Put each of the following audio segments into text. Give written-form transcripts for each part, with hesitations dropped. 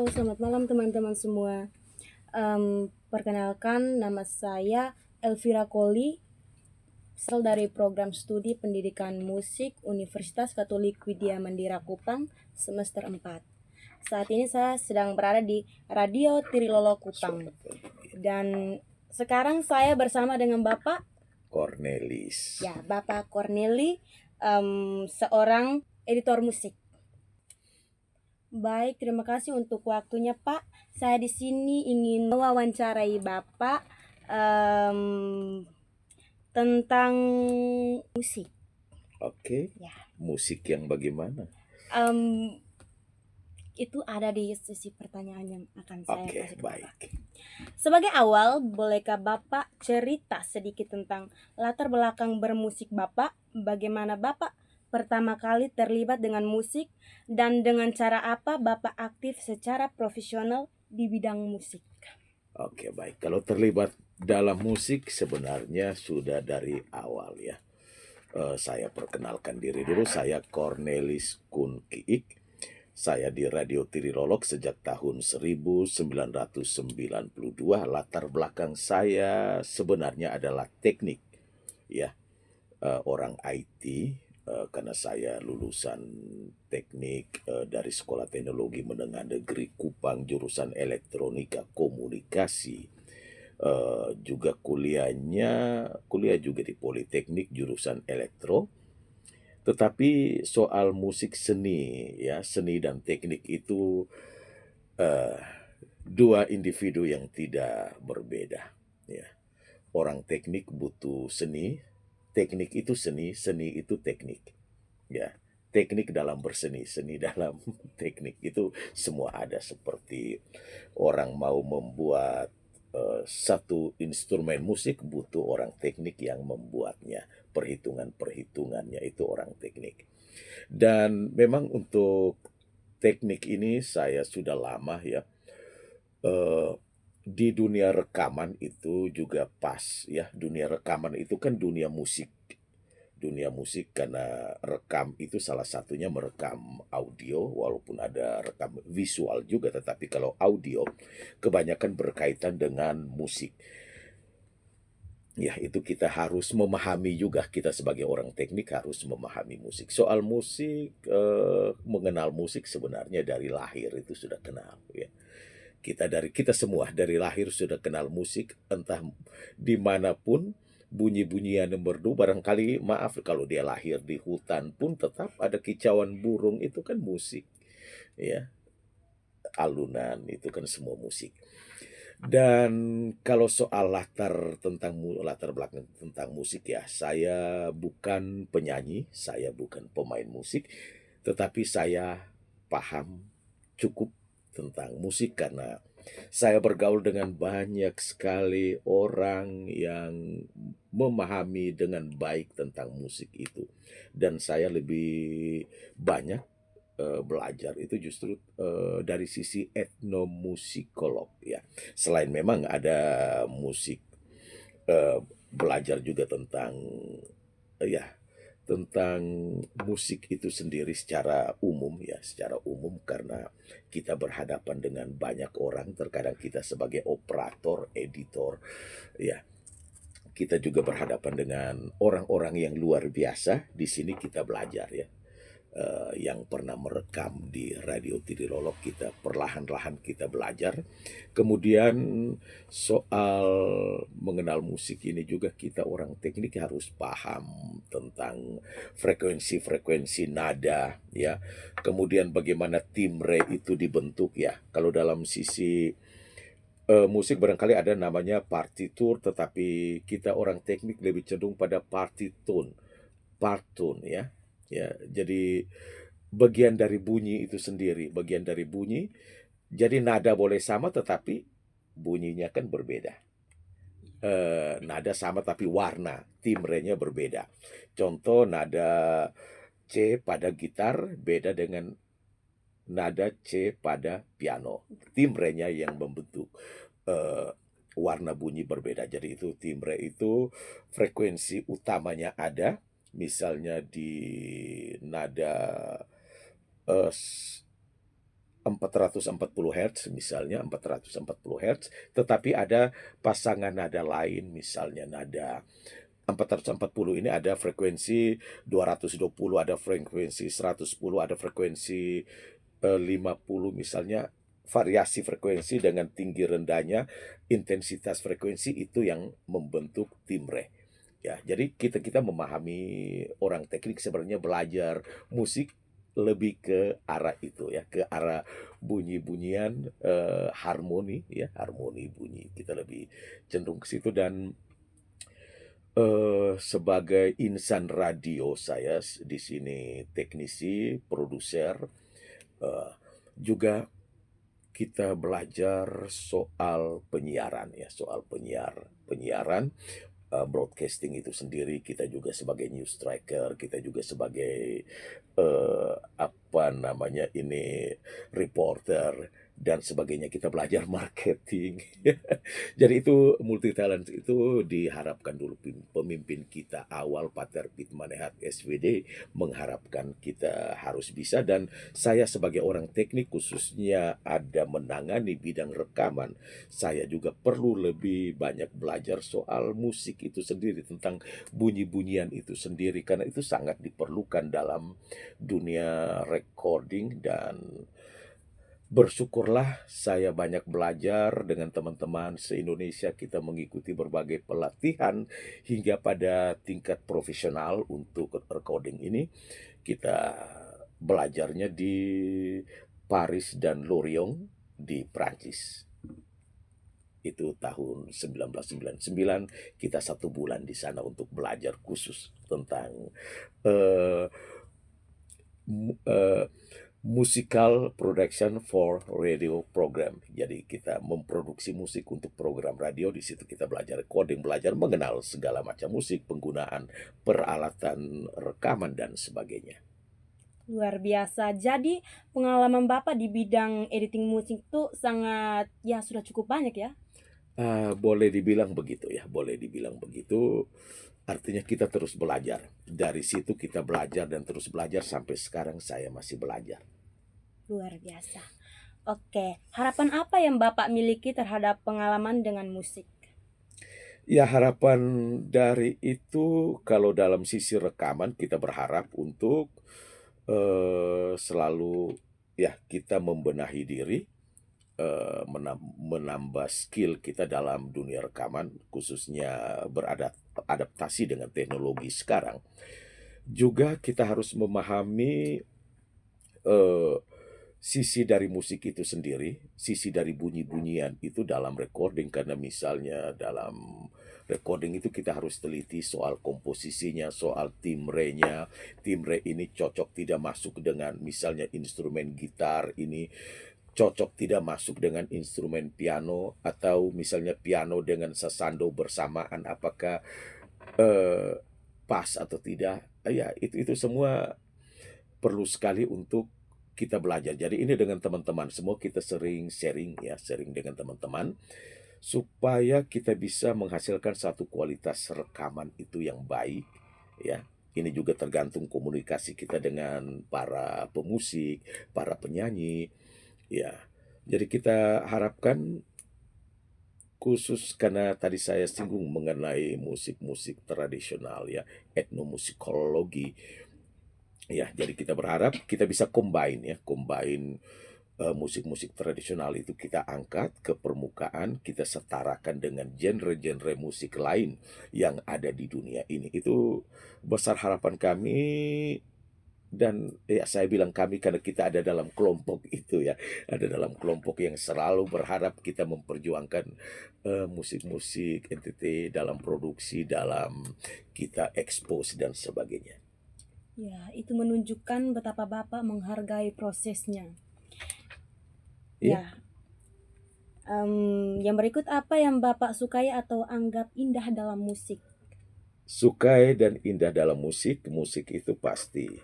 Halo, selamat malam teman-teman semua. Perkenalkan, nama saya Elvira Koli, asal dari program studi pendidikan musik Universitas Katolik Widya Mandira Kupang, semester 4. Saat ini saya sedang berada di Radio Tirilolo Kupang. Dan sekarang saya bersama dengan Bapak Cornelis. Ya, Bapak Corneli, seorang editor musik. Baik, terima kasih untuk waktunya, Pak. Saya di sini ingin mewawancarai Bapak tentang musik. Oke, Ya, musik yang bagaimana? em, itu ada di sesi pertanyaan yang akan saya Oke, kasih ke Bapak. baik. Sebagai awal, bolehkah Bapak cerita sedikit tentang latar belakang bermusik Bapak? Bagaimana Bapak pertama kali terlibat dengan musik dan dengan cara apa Bapak aktif secara profesional di bidang musik? Oke, baik. Kalau terlibat dalam musik sebenarnya sudah dari awal ya. Saya perkenalkan diri dulu, saya Cornelis Kunkiik. Saya di Radio Tirilolok sejak tahun 1992. Latar belakang saya sebenarnya adalah teknik ya. Orang IT, karena saya lulusan teknik dari Sekolah Teknologi Menengah Negeri Kupang jurusan Elektronika Komunikasi. Juga kuliah juga di Politeknik jurusan Elektro. Tetapi soal musik seni ya, seni dan teknik itu eh, dua individu yang tidak berbeda ya. Orang teknik butuh seni, teknik itu seni, seni itu teknik. Ya, teknik dalam berseni, seni dalam teknik itu semua ada. Seperti orang mau membuat satu instrumen musik butuh orang teknik yang membuatnya. Perhitungan-perhitungannya itu orang teknik. Dan memang untuk teknik ini saya sudah lama ya. eh, di dunia rekaman itu juga pas ya. Dunia rekaman itu kan dunia musik. Dunia musik karena rekam itu salah satunya merekam audio walaupun ada rekam visual juga, tetapi kalau audio kebanyakan berkaitan dengan musik. Ya, itu kita harus memahami juga, kita sebagai orang teknik harus memahami musik. Soal musik, mengenal musik sebenarnya dari lahir itu sudah kenal ya. Kita semua dari lahir sudah kenal musik, entah dimanapun bunyi-bunyian yang merdu. Barangkali maaf kalau dia lahir di hutan pun tetap ada kicauan burung, itu kan musik ya, alunan itu kan semua musik. Dan kalau soal latar belakang tentang musik ya, saya bukan penyanyi, saya bukan pemain musik, tetapi saya paham cukup tentang musik karena saya bergaul dengan banyak sekali orang yang memahami dengan baik tentang musik itu. Dan saya lebih banyak belajar itu justru dari sisi etnomusikolog ya. Selain memang ada musik, belajar juga tentang ya, tentang musik itu sendiri secara umum ya, secara umum karena kita berhadapan dengan banyak orang, terkadang kita sebagai operator, editor ya, kita juga berhadapan dengan orang-orang yang luar biasa. Di sini kita belajar ya, yang pernah merekam di Radio Tirilolok, kita perlahan-lahan kita belajar. Kemudian soal mengenal musik ini juga kita orang teknik harus paham tentang frekuensi-frekuensi nada ya. Kemudian bagaimana timbre itu dibentuk ya. Kalau dalam sisi musik barangkali ada namanya partitur, tetapi kita orang teknik lebih cenderung pada partitune, partun ya. Ya, jadi bagian dari bunyi itu sendiri, bagian dari bunyi. Jadi nada boleh sama tetapi bunyinya kan berbeda. Nada sama tapi warna, timbrenya berbeda. Contoh nada C pada gitar beda dengan nada C pada piano. Timbrenya yang membentuk eh, warna bunyi berbeda. Jadi itu timbre itu frekuensi utamanya ada. Misalnya di nada 440 Hz misalnya, 440 Hz, tetapi ada pasangan nada lain, misalnya nada 440 ini ada frekuensi 220, ada frekuensi 110, ada frekuensi 50 misalnya, variasi frekuensi dengan tinggi rendahnya intensitas frekuensi itu yang membentuk timbre. Ya, jadi kita memahami orang teknik sebenarnya belajar musik lebih ke arah itu ya, ke arah bunyi-bunyian, harmoni ya, harmoni bunyi. Kita lebih cenderung ke situ dan sebagai insan radio saya di sini teknisi, produser, juga kita belajar soal penyiaran ya, soal penyiaran, broadcasting itu sendiri. Kita juga sebagai news striker, kita juga sebagai, apa namanya ini, reporter dan sebagainya. Kita belajar marketing. Jadi itu multi talent itu diharapkan dulu pemimpin kita awal Pater Pitmanehat SVD mengharapkan kita harus bisa, dan saya sebagai orang teknik khususnya ada menangani bidang rekaman, saya juga perlu lebih banyak belajar soal musik itu sendiri, tentang bunyi-bunyian itu sendiri, karena itu sangat diperlukan dalam dunia recording. Dan bersyukurlah saya banyak belajar dengan teman-teman se-Indonesia, kita mengikuti berbagai pelatihan hingga pada tingkat profesional untuk recording ini. Kita belajarnya di Paris dan Lorient di Prancis. Itu tahun 1999, kita 1 bulan di sana untuk belajar khusus tentang eh, mu- eh, musical production for radio program. Jadi kita memproduksi musik untuk program radio. Di situ kita belajar recording, belajar mengenal segala macam musik, penggunaan peralatan rekaman dan sebagainya. Luar biasa. Jadi pengalaman Bapak di bidang editing musik tuh sangat ya sudah cukup banyak ya. Boleh dibilang begitu ya, boleh dibilang begitu. Artinya kita terus belajar. Dari situ kita belajar dan terus belajar sampai sekarang saya masih belajar. Luar biasa. Oke, harapan apa yang Bapak miliki terhadap pengalaman dengan musik? Ya, harapan dari itu kalau dalam sisi rekaman kita berharap untuk selalu ya kita membenahi diri, menambah skill kita dalam dunia rekaman, khususnya beradaptasi dengan teknologi sekarang. Juga kita harus memahami eh, sisi dari musik itu sendiri, sisi dari bunyi-bunyian itu dalam recording, karena misalnya dalam recording itu kita harus teliti soal komposisinya, soal timrenya. Timre ini cocok tidak masuk dengan misalnya instrumen gitar ini, cocok tidak masuk dengan instrumen piano, atau misalnya piano dengan sasando bersamaan apakah eh, pas atau tidak. Ya, itu semua perlu sekali untuk kita belajar. Jadi ini dengan teman-teman semua kita sering sharing ya, sharing dengan teman-teman supaya kita bisa menghasilkan satu kualitas rekaman itu yang baik ya. Ini juga tergantung komunikasi kita dengan para pemusik, para penyanyi ya. Jadi kita harapkan khusus karena tadi saya singgung mengenai musik-musik tradisional ya, etnomusikologi. Ya, jadi kita berharap kita bisa combine musik-musik tradisional itu kita angkat ke permukaan, kita setarakan dengan genre-genre musik lain yang ada di dunia ini. Itu besar harapan kami, dan ya saya bilang kami karena kita ada dalam kelompok itu ya, ada dalam kelompok yang selalu berharap kita memperjuangkan musik-musik NTT dalam produksi, dalam kita expose dan sebagainya. Ya, itu menunjukkan betapa Bapak menghargai prosesnya. Iya. Ya, yang berikut apa yang Bapak sukai atau anggap indah dalam musik? Sukai dan indah dalam musik, musik itu pasti.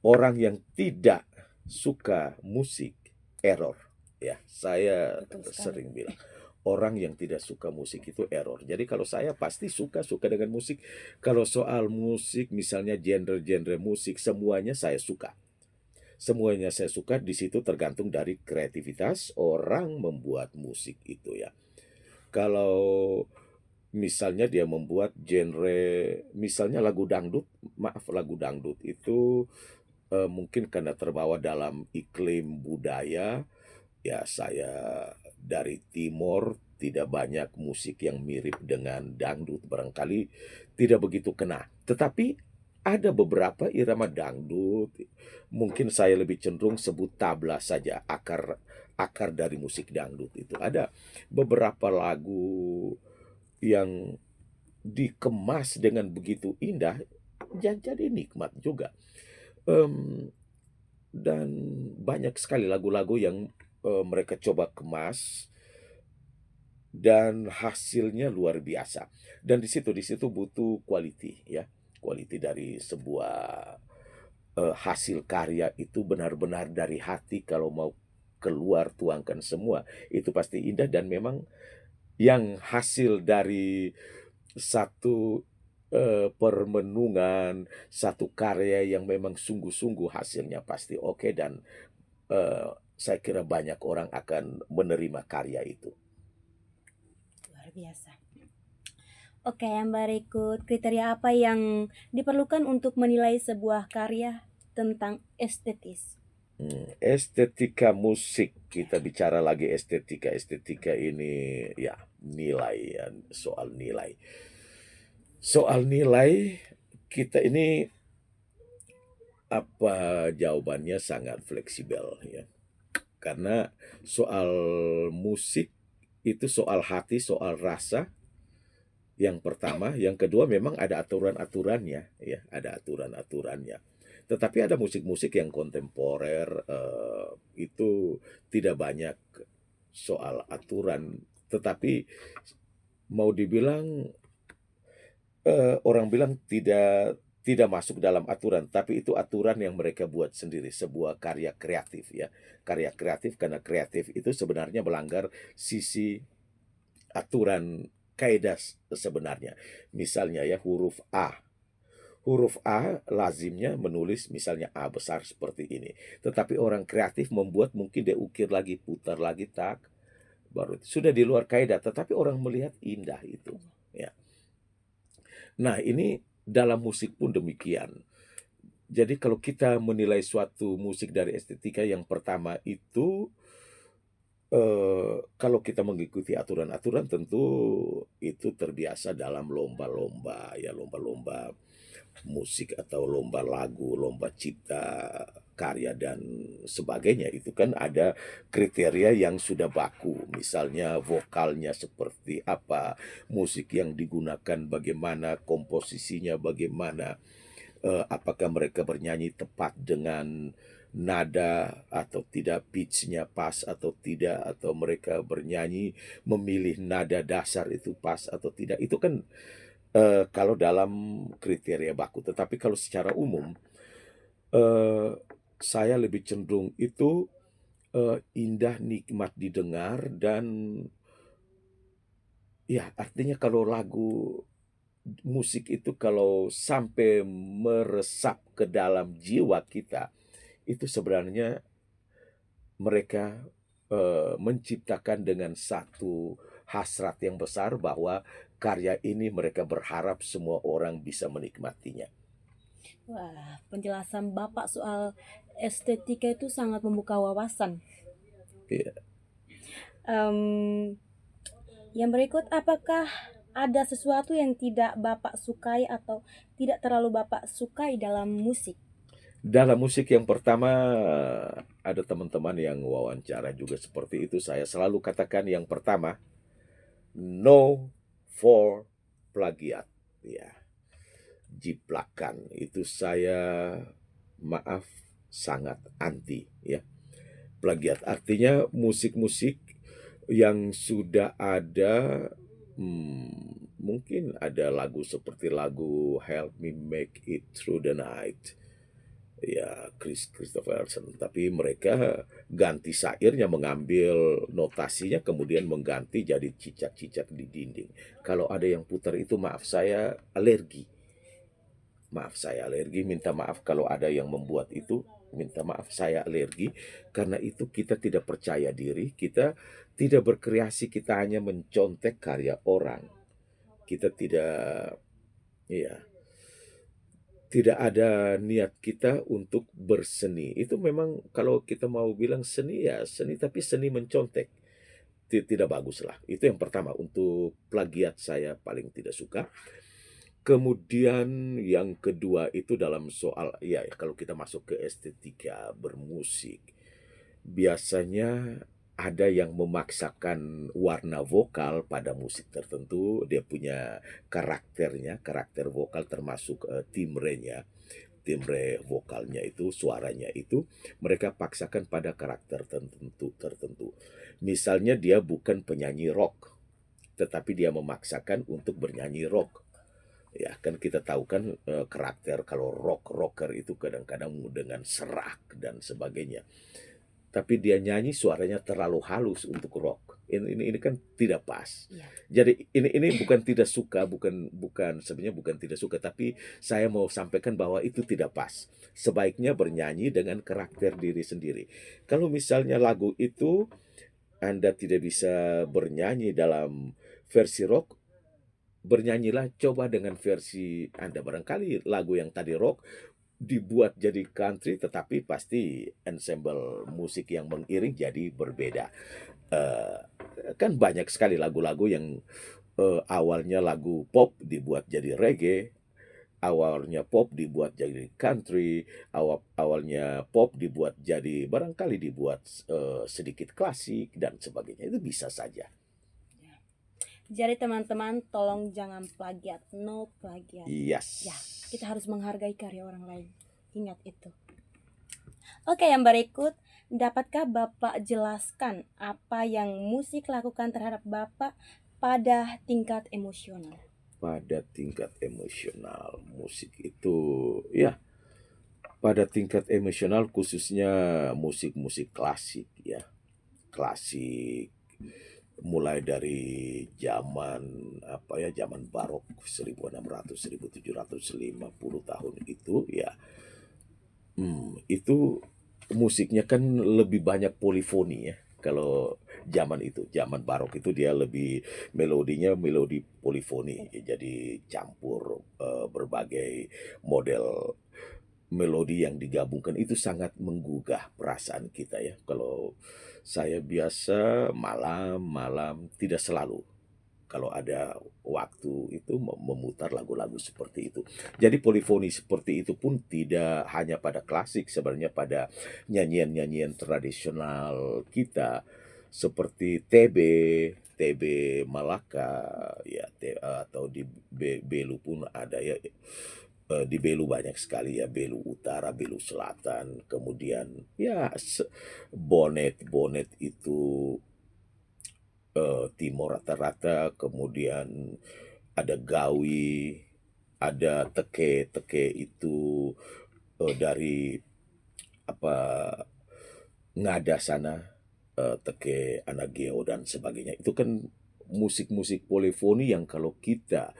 Orang yang tidak suka musik, error. Ya, saya Betul sekali. sering bilang, orang yang tidak suka musik itu error. Jadi kalau saya pasti suka dengan musik. Kalau soal musik, misalnya genre-genre musik, semuanya saya suka. Semuanya saya suka, di situ tergantung dari kreativitas orang membuat musik itu ya. Kalau misalnya dia membuat genre, misalnya lagu dangdut, maaf lagu dangdut itu, mungkin karena terbawa dalam iklim budaya, ya saya dari timur, tidak banyak musik yang mirip dengan dangdut, barangkali tidak begitu kena. Tetapi ada beberapa irama dangdut, mungkin saya lebih cenderung sebut tabla saja, akar akar dari musik dangdut itu. Ada beberapa lagu yang dikemas dengan begitu indah, jadi nikmat juga. Mmm, dan banyak sekali lagu-lagu yang, mereka coba kemas dan hasilnya luar biasa. Dan di situ butuh quality ya, quality dari sebuah, hasil karya itu benar-benar dari hati kalau mau keluar tuangkan semua, itu pasti indah dan memang yang hasil dari satu, permenungan, satu karya yang memang sungguh-sungguh hasilnya pasti oke dan, saya kira banyak orang akan menerima karya itu. Luar biasa. Oke, yang berikut, kriteria apa yang diperlukan untuk menilai sebuah karya tentang estetis? Estetika musik, kita bicara lagi estetika. Estetika ini ya nilai ya, soal nilai. Soal nilai, kita ini jawabannya sangat fleksibel ya. Karena soal musik itu soal hati, soal rasa, yang pertama, yang kedua memang ada aturan-aturannya ya, ada aturan-aturannya. Tetapi ada musik-musik yang kontemporer, itu tidak banyak soal aturan, tetapi mau dibilang, orang bilang tidak masuk dalam aturan, tapi itu aturan yang mereka buat sendiri, sebuah karya kreatif ya. Karya kreatif karena kreatif itu sebenarnya melanggar sisi aturan kaidah sebenarnya. Misalnya ya huruf A lazimnya menulis misalnya A besar seperti ini. Tetapi orang kreatif membuat mungkin dia ukir lagi, putar lagi, tak, baru sudah di luar kaidah, tetapi orang melihat indah itu, ya. Nah, ini dalam musik pun demikian. Jadi kalau kita menilai suatu musik dari estetika, yang pertama itu, kalau kita mengikuti aturan-aturan tentu itu terbiasa dalam lomba-lomba ya, lomba-lomba musik atau lomba lagu, lomba cipta karya dan sebagainya. Itu kan ada kriteria yang sudah baku, misalnya vokalnya seperti apa, musik yang digunakan bagaimana, komposisinya bagaimana, apakah mereka bernyanyi tepat dengan nada atau tidak, pitch-nya pas atau tidak, atau mereka bernyanyi memilih nada dasar itu pas atau tidak. Itu kan, kalau dalam kriteria baku. Tetapi kalau secara umum, eee, saya lebih cenderung itu, indah, nikmat didengar dan ya artinya kalau lagu musik itu kalau sampai meresap ke dalam jiwa kita, itu sebenarnya mereka, menciptakan dengan satu hasrat yang besar bahwa karya ini mereka berharap semua orang bisa menikmatinya. Wah, penjelasan Bapak soal estetika itu sangat membuka wawasan. Iya. Em, yang berikut, apakah ada sesuatu yang tidak Bapak sukai atau tidak terlalu Bapak sukai dalam musik? Dalam musik yang pertama, ada teman-teman yang wawancara juga seperti itu, saya selalu katakan yang pertama, no for plagiat, ya, jiplakan. Itu saya, maaf, sangat anti, ya. Plagiat artinya musik-musik yang sudah ada, mungkin ada lagu seperti lagu Help Me Make It Through the Night, ya Christopherson, tapi mereka ganti syairnya, mengambil notasinya, kemudian mengganti jadi cicak-cicak di dinding. Kalau ada yang putar itu, maaf saya alergi. Maaf saya alergi, minta maaf kalau ada yang membuat itu. minta maaf saya alergi, karena itu kita tidak percaya diri, kita tidak berkreasi, kita hanya mencontek karya orang. Kita tidak, ya, tidak ada niat kita untuk berseni. Itu memang kalau kita mau bilang seni ya seni, tapi seni mencontek. Tidak bagus lah. Itu yang pertama, untuk plagiat saya paling tidak suka. Kemudian yang kedua itu dalam soal, ya kalau kita masuk ke estetika bermusik, biasanya ada yang memaksakan warna vokal pada musik tertentu, dia punya karakternya, karakter vokal termasuk timbrenya, timbre vokalnya itu, suaranya itu mereka paksakan pada karakter tertentu. Misalnya dia bukan penyanyi rock, tetapi dia memaksakan untuk bernyanyi rock. Ya, kan kita tahu kan karakter kalau rocker itu kadang-kadang dengan serak dan sebagainya. Tapi dia nyanyi suaranya terlalu halus untuk rock. Ini kan tidak pas. Iya. Jadi ini bukan tidak suka, bukan bukan sebenarnya bukan tidak suka, tapi saya mau sampaikan bahwa itu tidak pas. Sebaiknya bernyanyi dengan karakter diri sendiri. Kalau misalnya lagu itu Anda tidak bisa bernyanyi dalam versi rock, bernyanyilah coba dengan versi Anda. Barangkali lagu yang tadi rock dibuat jadi country, tetapi pasti ensemble musik yang mengiring jadi berbeda. Eee, kan banyak sekali lagu-lagu yang, awalnya lagu pop dibuat jadi reggae, awalnya pop dibuat jadi country, awalnya pop dibuat jadi barangkali dibuat, sedikit klasik dan sebagainya, itu bisa saja. Jadi teman-teman tolong jangan plagiat, no plagiat. Yes. Ya, kita harus menghargai karya orang lain. Ingat itu. Oke, yang berikut, dapatkah Bapak jelaskan apa yang musik lakukan terhadap Bapak pada tingkat emosional? Pada tingkat emosional, musik itu ya, pada tingkat emosional khususnya musik-musik klasik ya. Klasik mulai dari zaman apa ya, zaman barok 1600 1750 tahun itu ya. Itu musiknya kan lebih banyak polifoni ya. Kalau zaman itu, zaman barok itu dia lebih melodinya melodi polifoni. Jadi campur berbagai model melodi yang digabungkan itu sangat menggugah perasaan kita ya. Kalau saya biasa malam-malam tidak selalu, kalau ada waktu itu memutar lagu-lagu seperti itu. Jadi polifoni seperti itu pun tidak hanya pada klasik, sebenarnya pada nyanyian-nyanyian tradisional kita seperti TB Malaka ya, atau di Belu pun ada ya. Di Belu banyak sekali ya, Belu Utara, Belu Selatan, kemudian ya Bonet itu timur rata-rata, kemudian ada Gawi, ada Teke itu dari apa Ngada sana, Teke Anageo dan sebagainya. Itu kan musik-musik polifoni yang kalau kita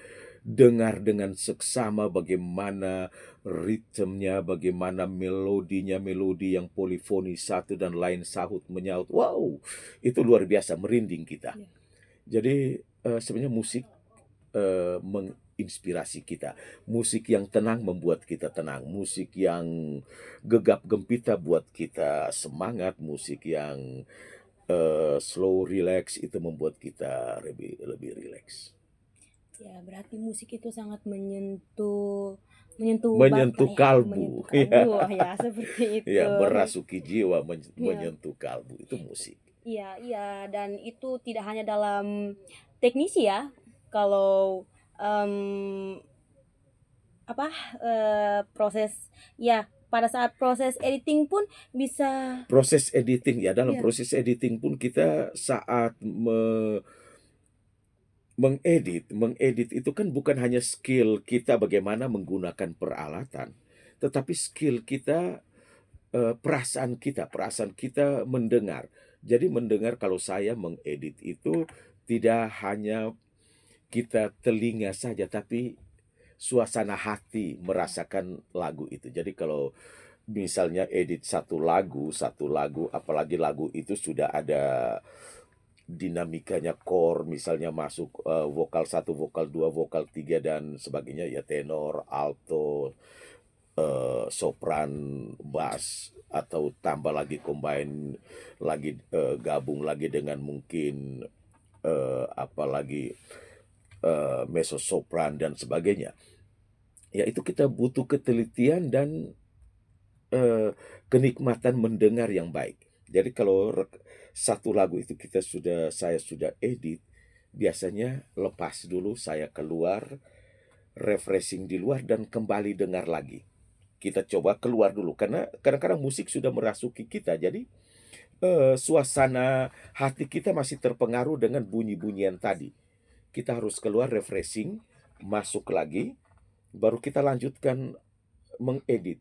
dengar dengan seksama bagaimana ritmenya, bagaimana melodinya, melodi yang polifoni satu dan lain sahut menyaut. Wow, itu luar biasa, merinding kita. Ya. Jadi sebenarnya musik menginspirasi kita. Musik yang tenang membuat kita tenang. Musik yang gegap gempita buat kita semangat. Musik yang slow relax itu membuat kita lebih lebih rileks. Ya, berarti musik itu sangat menyentuh Menyentuh Bapak ya, kalbu. menyentuh kalbu. Ya, seperti itu. Ya, merasuki jiwa, Ya. menyentuh kalbu itu musik. Iya, iya, dan itu tidak hanya dalam teknisi ya. Kalau proses ya, pada saat proses editing pun bisa. Proses editing ya, dalam Ya, proses editing pun kita saat mengedit itu kan bukan hanya skill kita bagaimana menggunakan peralatan, tetapi skill kita, perasaan kita mendengar. Jadi mendengar, kalau saya mengedit itu tidak hanya kita telinga saja, tapi suasana hati merasakan lagu itu. Jadi kalau misalnya edit satu lagu, apalagi lagu itu sudah ada dinamikanya chord, misalnya masuk vokal satu, vokal dua, vokal tiga dan sebagainya ya tenor, alto, sopran, bass atau tambah lagi combine lagi gabung lagi dengan mungkin apalagi mezzo sopran dan sebagainya. Ya itu kita butuh ketelitian dan kenikmatan mendengar yang baik. Jadi kalau satu lagu itu saya sudah edit, biasanya lepas dulu saya keluar, refreshing di luar dan kembali dengar lagi. Kita coba keluar dulu karena kadang-kadang musik sudah merasuki kita. Jadi suasana hati kita masih terpengaruh dengan bunyi-bunyian tadi. Kita harus keluar refreshing, masuk lagi, baru kita lanjutkan mengedit.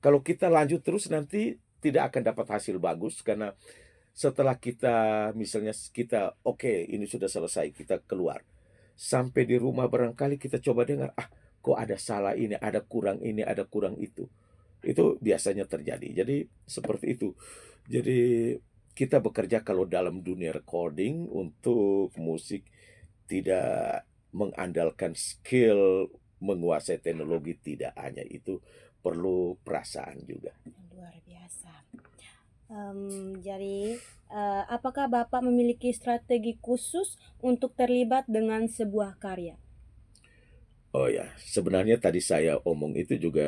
Kalau kita lanjut terus nanti tidak akan dapat hasil bagus karena setelah kita misalnya kita oke ini sudah selesai kita keluar. Sampai di rumah barangkali kita coba dengar, ah kok ada salah ini, ada kurang itu. Itu biasanya terjadi. Jadi seperti itu. Jadi kita bekerja kalau dalam dunia recording untuk musik tidak mengandalkan skill menguasai teknologi, tidak hanya itu, perlu perasaan juga. Luar biasa. Jadi, apakah Bapak memiliki strategi khusus untuk terlibat dengan sebuah karya? Oh ya, sebenarnya tadi saya omong itu juga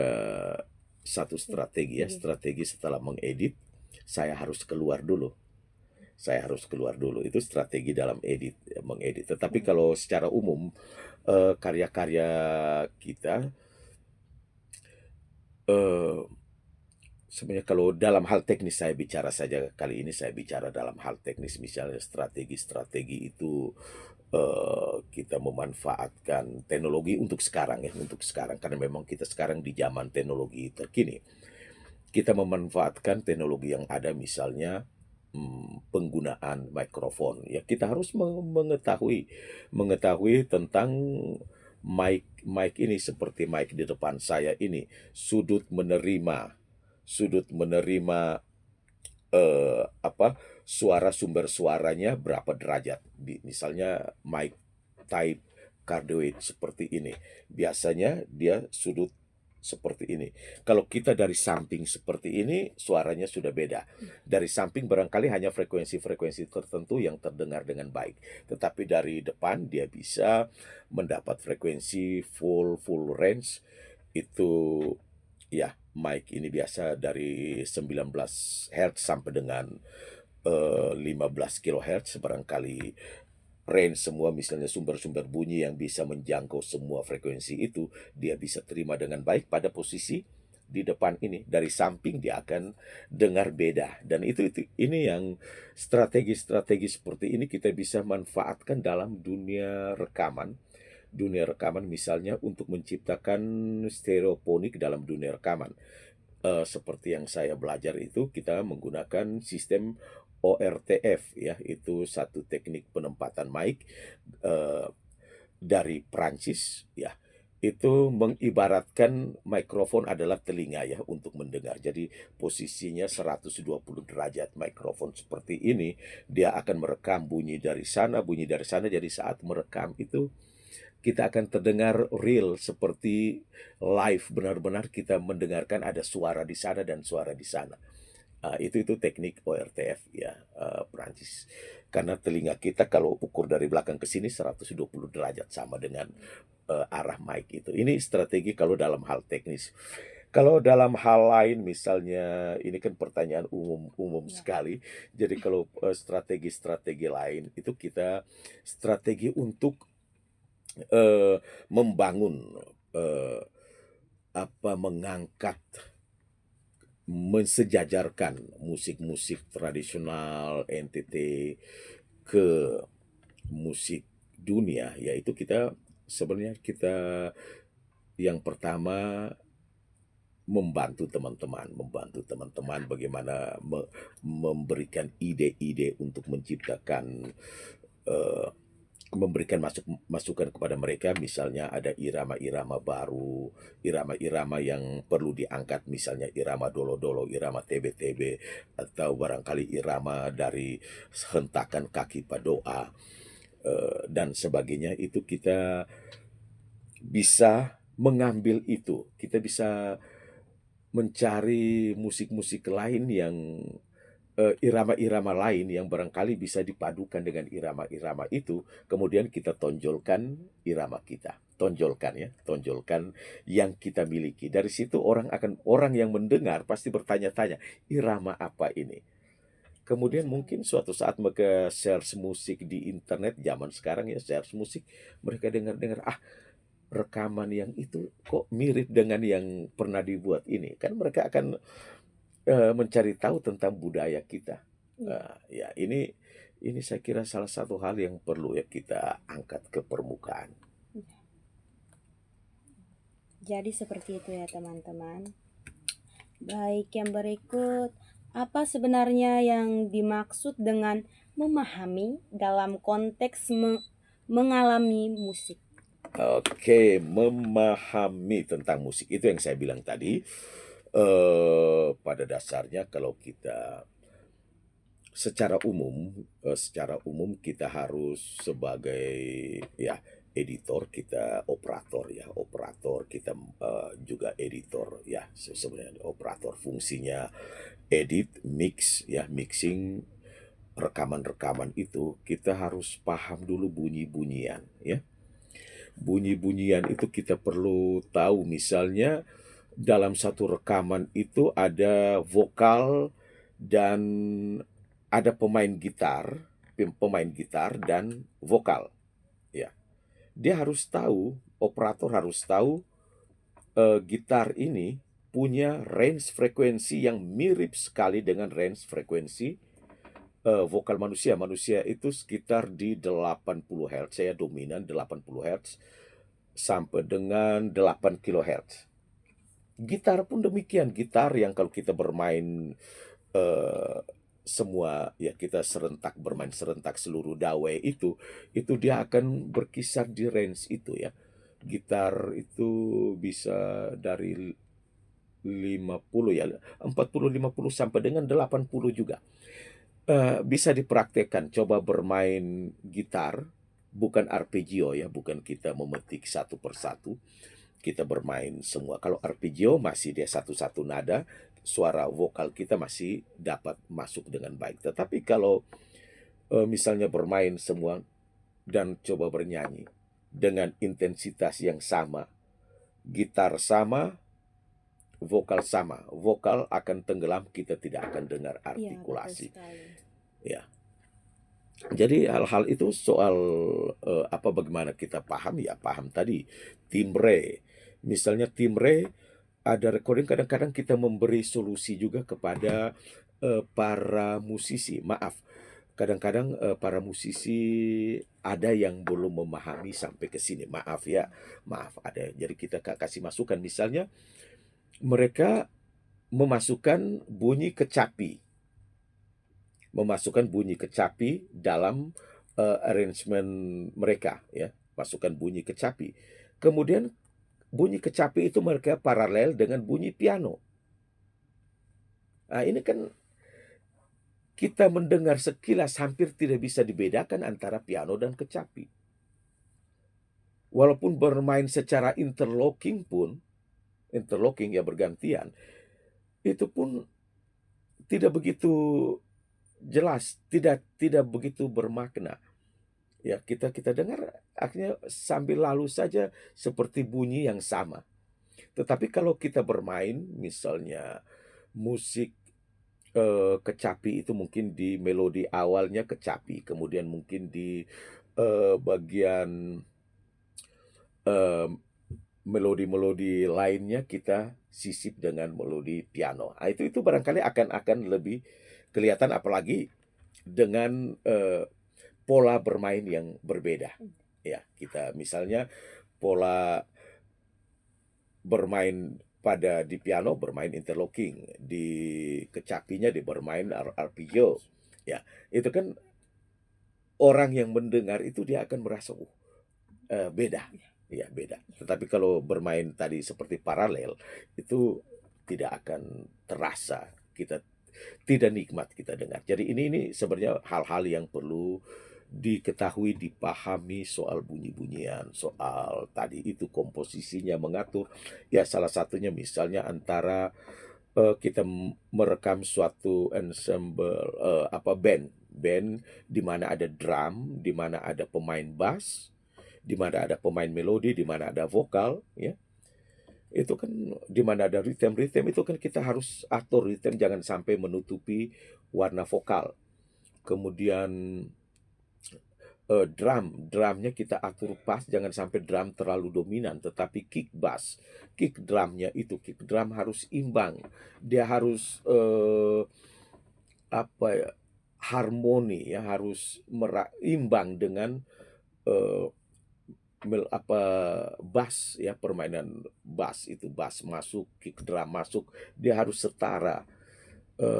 satu strategi ya, strategi setelah mengedit, saya harus keluar dulu. Saya harus keluar dulu. Itu strategi dalam mengedit. Tetapi kalau secara umum karya-karya kita eh, sebenarnya kalau dalam hal teknis saya bicara saja kali ini saya bicara dalam hal teknis misalnya strategi-strategi itu kita memanfaatkan teknologi untuk sekarang ya untuk sekarang karena memang kita sekarang di zaman teknologi terkini kita memanfaatkan teknologi yang ada misalnya penggunaan mikrofon ya kita harus mengetahui tentang mic ini seperti mic di depan saya ini sudut menerima suara sumber suaranya berapa derajat. Misalnya mic type cardioid seperti ini. Biasanya dia sudut seperti ini. Kalau kita dari samping seperti ini, suaranya sudah beda. Dari samping barangkali hanya frekuensi-frekuensi tertentu yang terdengar dengan baik. Tetapi dari depan dia bisa mendapat frekuensi full range itu ya mic ini biasa dari 19 Hz sampai dengan 15 kHz barangkali range semua misalnya sumber-sumber bunyi yang bisa menjangkau semua frekuensi itu dia bisa terima dengan baik pada posisi di depan ini dari samping dia akan dengar beda dan ini yang strategi-strategi seperti ini kita bisa manfaatkan dalam dunia rekaman misalnya untuk menciptakan stereofonik dalam dunia rekaman seperti yang saya belajar itu kita menggunakan sistem ORTF ya itu satu teknik penempatan mic eh, dari Prancis ya itu mengibaratkan mikrofon adalah telinga ya untuk mendengar. Jadi posisinya 120 derajat mikrofon seperti ini dia akan merekam bunyi dari sana jadi saat merekam itu kita akan terdengar real seperti live benar-benar kita mendengarkan ada suara di sana dan suara di sana. Itu teknik ORTF ya Prancis. Karena telinga kita kalau ukur dari belakang ke sini 120 derajat sama dengan arah mic itu. Ini strategi kalau dalam hal teknis. Kalau dalam hal lain misalnya ini kan pertanyaan umum sekali. Jadi kalau strategi-strategi lain itu kita strategi untuk membangun eh, mengangkat mensejajarkan musik-musik tradisional NTT ke musik dunia yaitu kita sebenarnya kita yang pertama membantu teman-teman bagaimana memberikan ide-ide untuk menciptakan eh, memberikan masukan kepada mereka, misalnya ada irama-irama baru, irama-irama yang perlu diangkat, misalnya irama dolo-dolo, irama tebe-tebe, atau barangkali irama dari hentakan kaki padoa, dan sebagainya. Itu kita bisa mengambil itu, kita bisa mencari musik-musik lain yang irama-irama lain yang barangkali bisa dipadukan dengan irama-irama itu, kemudian kita tonjolkan irama kita. Tonjolkan ya, tonjolkan yang kita miliki. Dari situ orang yang mendengar pasti bertanya-tanya, irama apa ini? Kemudian mungkin suatu saat mereka search musik di internet, zaman sekarang ya search musik, mereka dengar-dengar, rekaman yang itu kok mirip dengan yang pernah dibuat ini. Kan mereka akan mencari tahu tentang budaya kita. Ya ini saya kira salah satu hal yang perlu ya kita angkat ke permukaan. Jadi seperti itu ya teman-teman. Baik, yang berikut, apa sebenarnya yang dimaksud dengan memahami dalam konteks mengalami musik? Oke, memahami tentang musik itu yang saya bilang tadi. Pada dasarnya kalau kita secara umum kita harus sebagai ya editor, kita operator ya, operator kita juga editor ya, sebenarnya operator fungsinya edit, mix ya, mixing rekaman-rekaman itu kita harus paham dulu bunyi-bunyian ya. Bunyi-bunyian itu kita perlu tahu, misalnya dalam satu rekaman itu ada vokal dan ada pemain gitar dan vokal ya. Dia harus tahu, operator harus tahu gitar ini punya range frekuensi yang mirip sekali dengan range frekuensi vokal manusia. Manusia itu sekitar di 80 Hz, saya dominan 80 Hz sampai dengan 8 kHz. Gitar pun demikian, gitar yang kalau kita bermain eh, semua ya, kita bermain serentak seluruh dawai itu dia akan berkisar di range itu ya. Gitar itu bisa dari 50 ya, 40 50 sampai dengan 80 juga. Bisa dipraktekkan, coba bermain gitar, bukan arpeggio ya, bukan kita memetik satu persatu, kita bermain semua. Kalau arpeggio masih dia satu-satu nada, suara vokal kita masih dapat masuk dengan baik. Tetapi kalau misalnya bermain semua dan coba bernyanyi dengan intensitas yang sama, gitar sama, vokal akan tenggelam, kita tidak akan dengar Iya, betul artikulasi. sekali. Ya. Jadi hal-hal itu soal bagaimana kita paham ya, paham tadi timbre. Misalnya timbre ada recording, kadang-kadang kita memberi solusi juga kepada para musisi. Maaf, kadang-kadang para musisi ada yang belum memahami sampai ke sini. Maaf ya, maaf ada. Jadi kita kasih masukan, misalnya mereka memasukkan bunyi kecapi, dalam arrangement mereka ya, masukkan bunyi kecapi. Kemudian bunyi kecapi itu mereka paralel dengan bunyi piano. Nah, ini kan kita mendengar sekilas hampir tidak bisa dibedakan antara piano dan kecapi. Walaupun bermain secara interlocking ya bergantian, itu pun tidak begitu jelas, tidak begitu bermakna. Ya, kita dengar akhirnya sambil lalu saja seperti bunyi yang sama. Tetapi kalau kita bermain misalnya musik kecapi itu mungkin di melodi awalnya kecapi, kemudian mungkin di bagian melodi-melodi lainnya kita sisip dengan melodi piano. Nah, itu barangkali akan lebih kelihatan, apalagi dengan pola bermain yang berbeda. Ya, kita misalnya pola bermain di piano bermain interlocking, di kecapinya di bermain arpeggio. Ya, itu kan orang yang mendengar itu dia akan merasa beda, ya beda. Tetapi kalau bermain tadi seperti paralel itu tidak akan terasa, kita tidak nikmat kita dengar. Jadi ini sebenarnya hal-hal yang perlu diketahui, dipahami soal bunyi-bunyian, soal tadi itu komposisinya mengatur. Ya salah satunya misalnya antara kita merekam suatu ensemble apa band di mana ada drum, di mana ada pemain bass, di mana ada pemain melodi, di mana ada vokal, ya. Itu kan di mana ada rhythm itu kan kita harus atur rhythm jangan sampai menutupi warna vokal. Kemudian drumnya kita atur pas, jangan sampai drum terlalu dominan, tetapi kick drumnya itu kick drum harus imbang, dia harus apa ya, harmoni ya, harus imbang dengan eh, apa bass ya, permainan bass itu bass masuk, kick drum masuk, dia harus setara.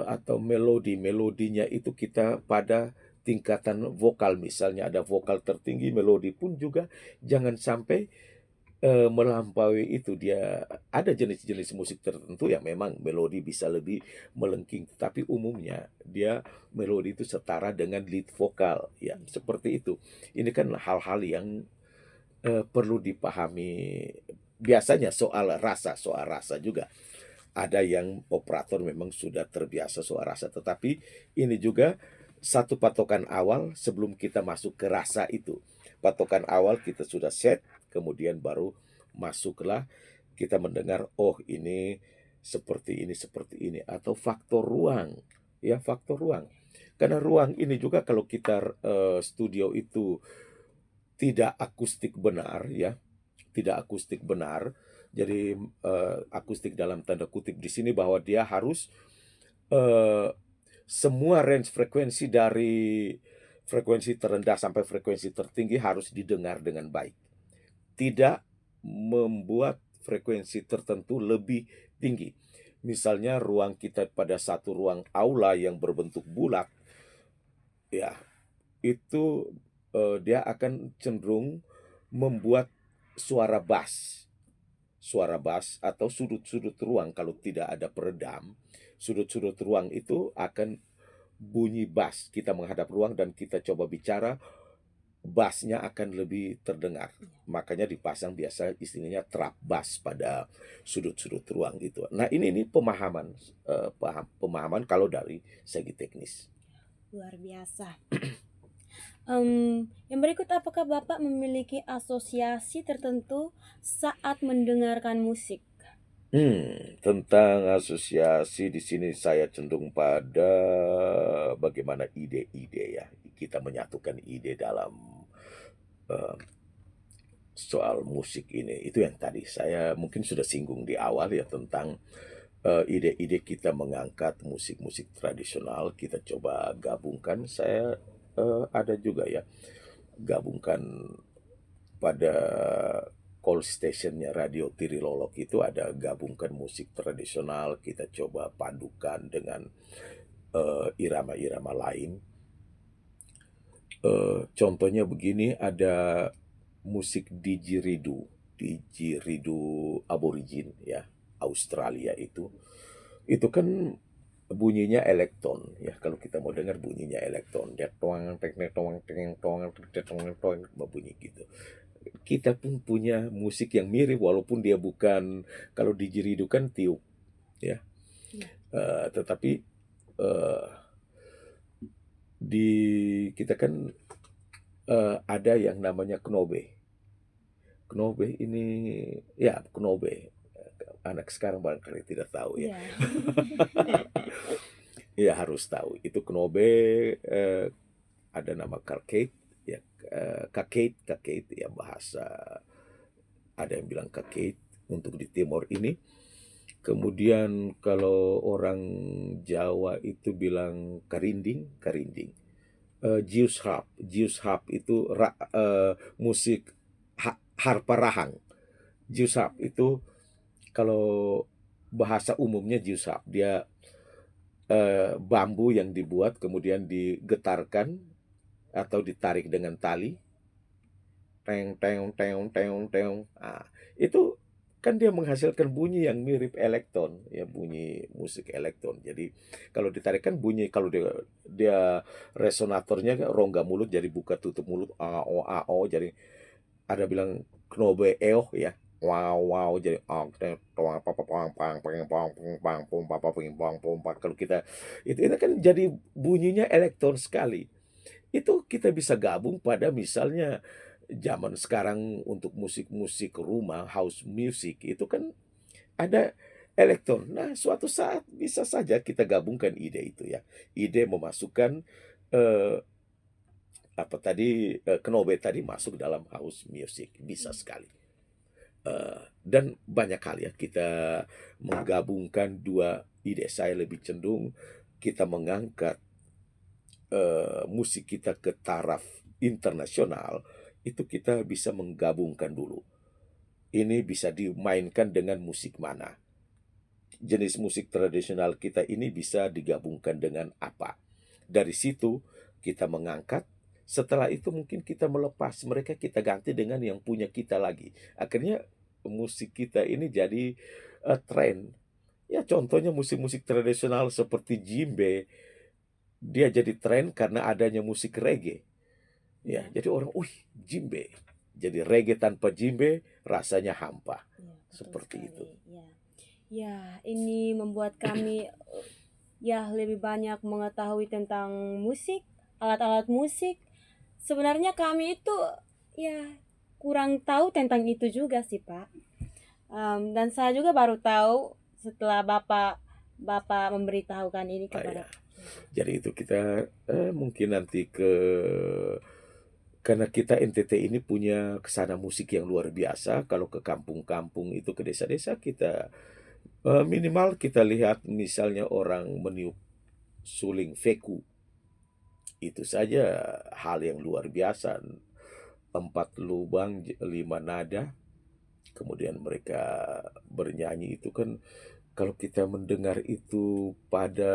Atau melodinya itu kita pada tingkatan vokal, misalnya ada vokal tertinggi, melodi pun juga jangan sampai melampaui itu. Dia ada jenis-jenis musik tertentu yang memang melodi bisa lebih melengking, tapi umumnya dia melodi itu setara dengan lead vokal ya, seperti itu. Ini kan hal-hal yang perlu dipahami. Biasanya soal rasa juga. Ada yang operator memang sudah terbiasa soal rasa, tetapi ini juga satu patokan awal sebelum kita masuk ke rasa itu. Patokan awal kita sudah set, kemudian baru masuklah kita mendengar, oh ini seperti ini, atau faktor ruang, ya faktor ruang. Karena ruang ini juga kalau kita studio itu tidak akustik benar, ya tidak akustik benar. Jadi akustik dalam tanda kutip di sini bahwa dia harus eh, semua range frekuensi dari frekuensi terendah sampai frekuensi tertinggi harus didengar dengan baik. Tidak membuat frekuensi tertentu lebih tinggi. Misalnya ruang kita pada satu ruang aula yang berbentuk bulat, ya itu dia akan cenderung membuat suara bass. Suara bass atau sudut-sudut ruang kalau tidak ada peredam, sudut-sudut ruang itu akan bunyi bass. Kita menghadap ruang dan kita coba bicara, bassnya akan lebih terdengar. Makanya dipasang biasa istilahnya trap bass pada sudut-sudut ruang itu. Nah ini pemahaman, pemahaman kalau dari segi teknis. Luar biasa. Yang berikut, apakah Bapak memiliki asosiasi tertentu saat mendengarkan musik? Tentang asosiasi di sini saya cenderung pada bagaimana ide-ide ya. Kita menyatukan ide dalam eh, soal musik ini. Itu yang tadi saya mungkin sudah singgung di awal ya, tentang ide-ide kita mengangkat musik-musik tradisional, kita coba gabungkan. Saya ada juga ya gabungkan pada call stationnya Radio Tirilolok itu, ada gabungkan musik tradisional, kita coba padukan dengan irama-irama lain. Contohnya begini, ada musik didgeridoo aborigin ya, Australia itu kan bunyinya elektron ya, kalau kita mau dengar bunyinya elektron, dia toang tek tek toang teng toang tek toang toang bunyi gitu. Kita pun punya musik yang mirip walaupun dia bukan, kalau didgeridoo kan tiup ya. Tetapi eh, di kita kan ada yang namanya knobe. Knobe ini ya knobe. Anak sekarang barangkali tidak tahu ya. Ya. Ya harus tahu. Itu knobe, ada nama karkate ya, kakate ya, bahasa ada yang bilang kakate untuk di timur ini. Kemudian kalau orang Jawa itu bilang karinding. Jius harp itu musik harpa rahang. Jius harp itu kalau bahasa umumnya jius harp, dia bambu yang dibuat kemudian digetarkan atau ditarik dengan tali, teng teng teng teng teng. Nah, itu kan dia menghasilkan bunyi yang mirip elektron, ya bunyi musik elektron. Jadi kalau ditarik kan bunyi, kalau dia dia resonatornya rongga mulut jadi buka tutup mulut ao, jadi ada bilang knobe eoh ya. Wow wow jadi teng toang papa pang pang pang pang pang pang pum papa ping pang pum pang. Kalau kita itu kan jadi bunyinya elektron sekali. Itu kita bisa gabung pada misalnya zaman sekarang untuk musik-musik rumah, house music itu kan ada elektron. Nah, suatu saat bisa saja kita gabungkan ide itu ya. Ide memasukkan eh, apa tadi Knobe tadi masuk dalam house music bisa sekali. Dan banyak hal ya kita menggabungkan dua ide. Saya lebih cenderung kita mengangkat musik kita ke taraf internasional, itu kita bisa menggabungkan dulu. Ini bisa dimainkan dengan musik mana. Jenis musik tradisional kita ini bisa digabungkan dengan apa. Dari situ kita mengangkat, setelah itu mungkin kita melepas mereka, kita ganti dengan yang punya kita lagi. Akhirnya musik kita ini jadi tren. Ya contohnya musik-musik tradisional seperti djembe, dia jadi tren karena adanya musik reggae. Ya, Ya, jadi orang, "Wih, djembe." Jadi reggae tanpa djembe rasanya hampa. ya, betul Seperti itu. sekali. Ya, ya, ini membuat kami ya lebih banyak mengetahui tentang musik, alat-alat musik. Sebenarnya kami itu ya kurang tahu tentang itu juga sih, Pak. Dan saya juga baru tahu setelah Bapak Bapak memberitahukan ini Ah, kepada. ya. Jadi itu kita mungkin nanti karena kita NTT ini punya kesana musik yang luar biasa. Kalau ke kampung-kampung itu ke desa-desa kita minimal kita lihat misalnya orang meniup suling veku. Itu saja hal yang luar biasa. 4 lubang, 5 nada, kemudian mereka bernyanyi itu kan kalau kita mendengar itu pada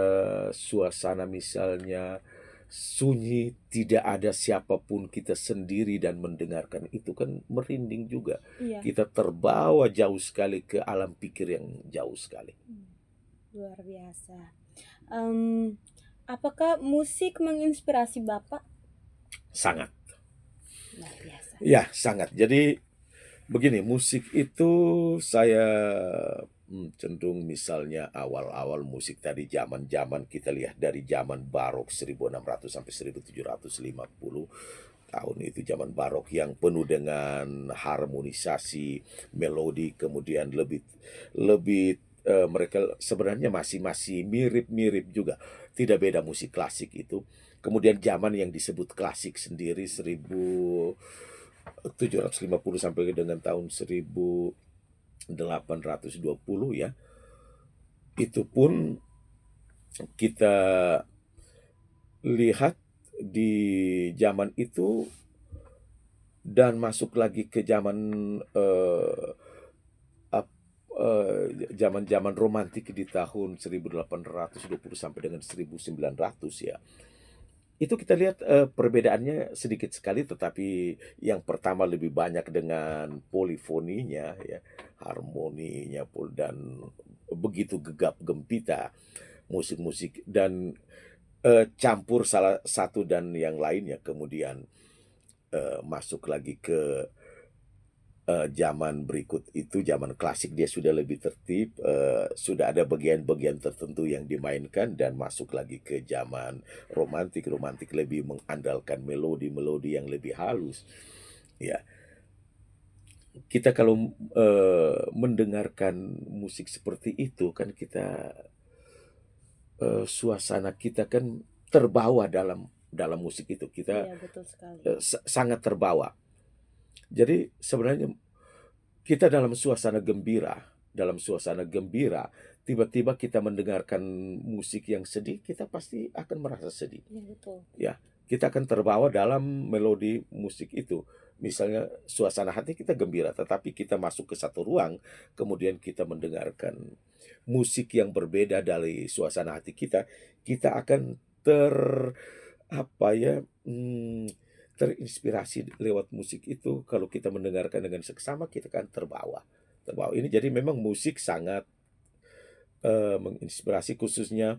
suasana misalnya sunyi, tidak ada siapapun, kita sendiri dan mendengarkan itu kan merinding juga. Iya, Kita terbawa jauh sekali ke alam pikir yang jauh sekali. luar biasa. Em, apakah musik menginspirasi Bapak? Sangat. Luar biasa. Ya, sangat. Jadi begini, musik itu saya cenderung misalnya awal-awal musik tadi zaman-zaman kita lihat dari zaman barok 1600 sampai 1750 tahun itu zaman barok yang penuh dengan harmonisasi melodi, kemudian lebih lebih mereka sebenarnya masih masih mirip-mirip juga, tidak beda musik klasik itu. Kemudian zaman yang disebut klasik sendiri 1750 sampai dengan tahun 1820 ya. Itu pun kita lihat di zaman itu dan masuk lagi ke zaman zaman-zaman romantik di tahun 1820 sampai dengan 1900 ya. Itu kita lihat perbedaannya sedikit sekali, tetapi yang pertama lebih banyak dengan polifoninya ya, harmoninya dan begitu gegap gempita musik-musik dan campur salah satu dan yang lainnya. Kemudian masuk lagi ke zaman berikut itu, zaman klasik dia sudah lebih tertib, sudah ada bagian-bagian tertentu yang dimainkan dan masuk lagi ke zaman romantik. Romantik lebih mengandalkan melodi-melodi yang lebih halus. Ya, kita kalau mendengarkan musik seperti itu kan kita suasana kita kan terbawa dalam dalam musik itu. Kita Iya, betul sekali. sangat terbawa. Jadi sebenarnya kita dalam suasana gembira, tiba-tiba kita mendengarkan musik yang sedih, kita pasti akan merasa sedih. Iya, betul. Ya, kita akan terbawa dalam melodi musik itu. Misalnya suasana hati kita gembira, tetapi kita masuk ke satu ruang, kemudian kita mendengarkan musik yang berbeda dari suasana hati kita, kita akan apa ya, terinspirasi lewat musik itu kalau kita mendengarkan dengan seksama kita kan terbawa terbawa ini jadi memang musik sangat, menginspirasi khususnya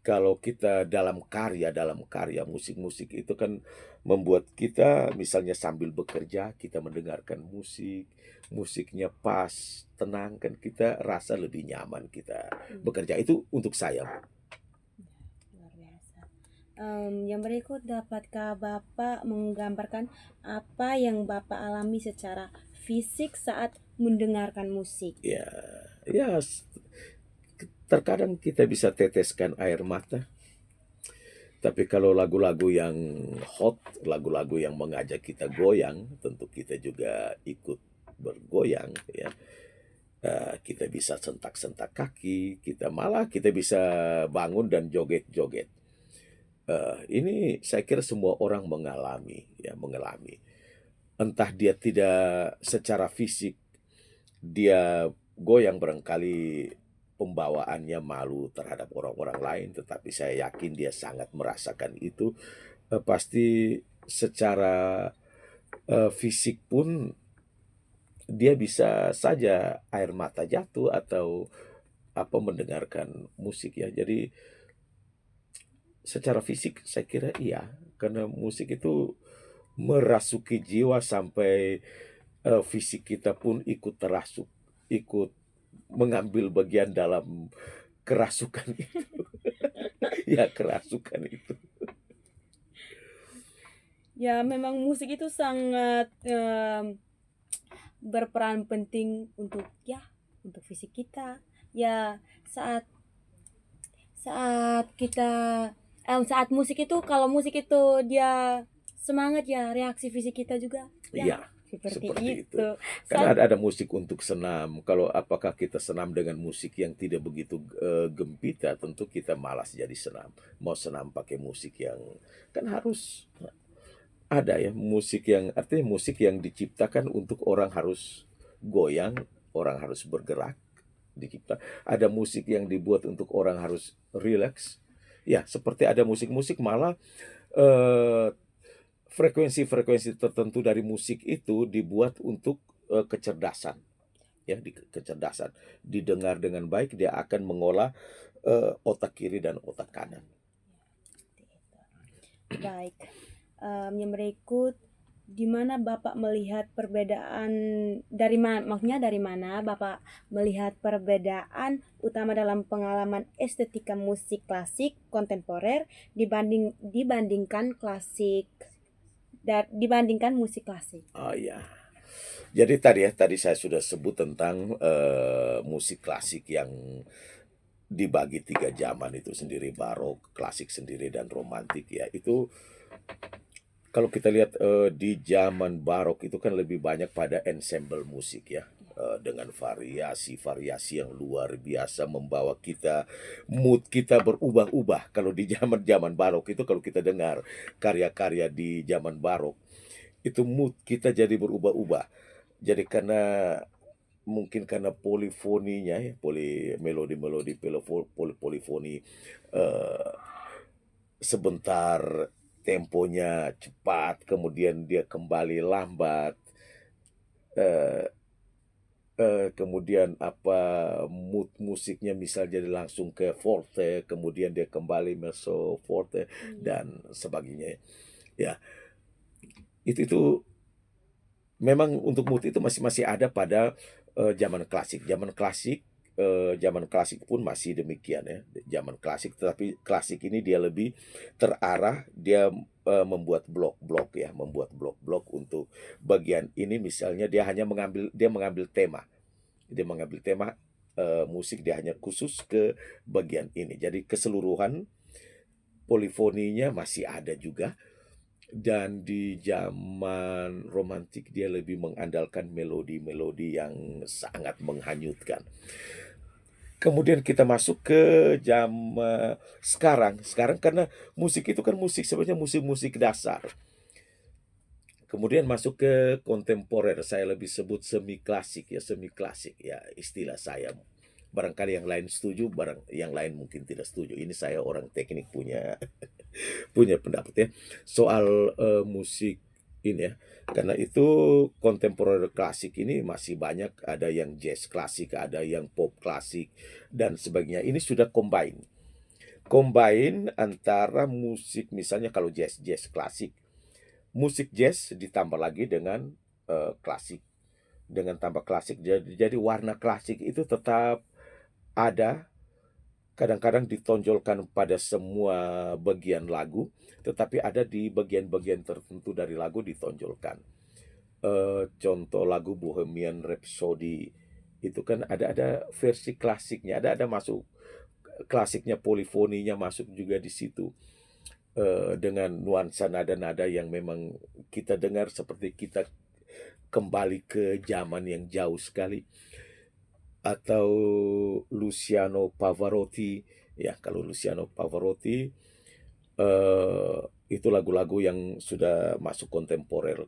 kalau kita dalam karya musik-musik itu kan membuat kita misalnya sambil bekerja kita mendengarkan musik, musiknya pas, tenang kan kita rasa lebih nyaman kita bekerja, itu untuk saya. Luar biasa. Yang berikut, dapatkah Bapak menggambarkan apa yang Bapak alami secara fisik saat mendengarkan musik? Ya, ya terkadang kita bisa teteskan air mata, tapi kalau lagu-lagu yang hot, lagu-lagu yang mengajak kita goyang, tentu kita juga ikut bergoyang ya. Kita bisa sentak-sentak kaki, kita bisa bangun dan joget-joget. Ini saya kira semua orang mengalami ya, mengalami. Entah dia tidak secara fisik dia goyang barangkali pembawaannya malu terhadap orang-orang lain, tetapi saya yakin dia sangat merasakan itu, pasti secara, fisik pun dia bisa saja air mata jatuh atau apa mendengarkan musik ya. Jadi secara fisik saya kira iya, karena musik itu merasuki jiwa sampai, fisik kita pun ikut terasuk, ikut mengambil bagian dalam kerasukan itu. Ya kerasukan itu. Ya, memang musik itu sangat berperan penting untuk untuk fisik kita. Ya, saat saat kita saat musik itu, kalau musik itu dia semangat, ya reaksi fisik kita juga Iya, seperti seperti itu. itu. Karena Saat ada musik untuk senam, kalau apakah kita senam dengan musik yang tidak begitu, gempita, tentu kita malas jadi senam. Mau senam pakai musik yang kan harus ada ya, musik yang artinya musik yang diciptakan untuk orang harus goyang, orang harus bergerak, dicipta. Ada musik yang dibuat untuk orang harus rileks. Ya, seperti ada musik-musik malah, eee, frekuensi-frekuensi tertentu dari musik itu dibuat untuk, kecerdasan, ya, kecerdasan. Didengar dengan baik dia akan mengolah, otak kiri dan otak kanan. baik, yang berikut, di mana Bapak melihat perbedaan, maksudnya dari mana Bapak melihat perbedaan utama dalam pengalaman estetika musik klasik kontemporer dibandingkan dibandingkan musik klasik? Oh, ya. Jadi tadi saya sudah sebut tentang, musik klasik yang dibagi 3 zaman itu sendiri, barok, klasik sendiri, dan romantik ya. Itu kalau kita lihat, di zaman barok itu kan lebih banyak pada ensemble musik ya, dengan variasi-variasi yang luar biasa membawa kita mood kita berubah-ubah. Kalau di zaman-zaman barok itu kalau kita dengar karya-karya di zaman barok, itu mood kita jadi berubah-ubah. Jadi karena mungkin karena polifoninya ya, melodi-melodi polifoni, eee, sebentar temponya cepat, kemudian dia kembali lambat, eee kemudian apa, mood musiknya misal jadi langsung ke forte, kemudian dia kembali mezzo forte dan sebagainya. Ya, itu memang untuk mood itu masih masih ada pada, zaman klasik. Zaman klasik pun masih demikian ya, zaman klasik, tetapi klasik ini dia lebih terarah, dia, membuat blok-blok ya, membuat blok-blok untuk bagian ini misalnya dia mengambil tema. Dia mengambil tema, musik dia hanya khusus ke bagian ini. Jadi keseluruhan polifoninya masih ada juga dan di zaman romantik dia lebih mengandalkan melodi-melodi yang sangat menghanyutkan. Kemudian kita masuk ke zaman sekarang. Sekarang karena musik itu kan musik sebenarnya musik-musik dasar. Kemudian masuk ke kontemporer, saya lebih sebut semi klasik ya istilah saya. Barangkali yang lain setuju, yang lain mungkin tidak setuju. Ini saya orang teknik punya punya pendapat ya soal musik ini ya. Karena itu kontemporer klasik ini masih banyak, ada yang jazz klasik, ada yang pop klasik dan sebagainya. Ini sudah combine antara musik, misalnya kalau jazz klasik, musik jazz ditambah lagi dengan klasik, dengan tambah klasik, jadi warna klasik itu tetap ada, kadang-kadang ditonjolkan pada semua bagian lagu, tetapi ada di bagian-bagian tertentu dari lagu ditonjolkan. Contoh lagu Bohemian Rhapsody itu kan ada versi klasiknya, ada masuk klasiknya, polifoninya masuk juga di situ. Dengan nuansa nada-nada yang memang kita dengar seperti kita kembali ke zaman yang jauh sekali. Atau Luciano Pavarotti, ya kalau Luciano Pavarotti itu lagu-lagu yang sudah masuk kontemporer